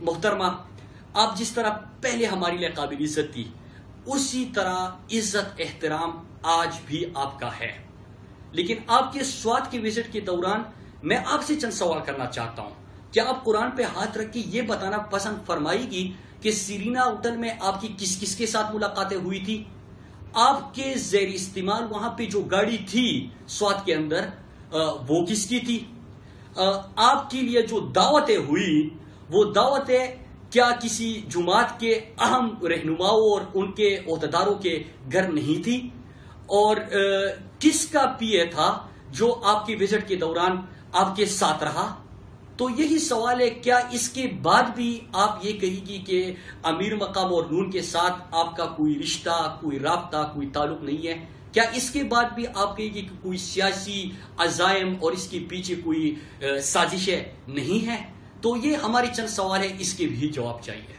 محترمہ، آپ جس طرح پہلے ہمارے لیے قابل عزت تھی، اسی طرح عزت احترام آج بھی آپ کا ہے. لیکن آپ کے سوات کے وزٹ کے دوران میں آپ سے چند سوال کرنا چاہتا ہوں. کیا آپ قرآن پہ ہاتھ رکھ کے یہ بتانا پسند فرمائے گی کہ سیرینا ہوٹل میں آپ کی کس کس کے ساتھ ملاقاتیں ہوئی تھی؟ آپ کے زیر استعمال وہاں پہ جو گاڑی تھی سوات کے اندر وہ کس کی تھی؟ آپ کے لیے جو دعوتیں ہوئی وہ دعوتیں کیا کسی جماعت کے اہم رہنماؤں اور ان کے عہدیداروں کے گھر نہیں تھی؟ اور کس کا پی اے تھا جو آپ کے وزٹ کے دوران آپ کے ساتھ رہا؟ تو یہی سوال ہے، کیا اس کے بعد بھی آپ یہ کہے گی کہ امیر مقام اور نون کے ساتھ آپ کا کوئی رشتہ، کوئی رابطہ، کوئی تعلق نہیں ہے؟ کیا اس کے بعد بھی آپ کہے گی کہ کوئی سیاسی عزائم اور اس کے پیچھے کوئی سازشیں نہیں ہیں؟ تو یہ ہمارے چند سوال ہیں، اس کے بھی جواب چاہیے.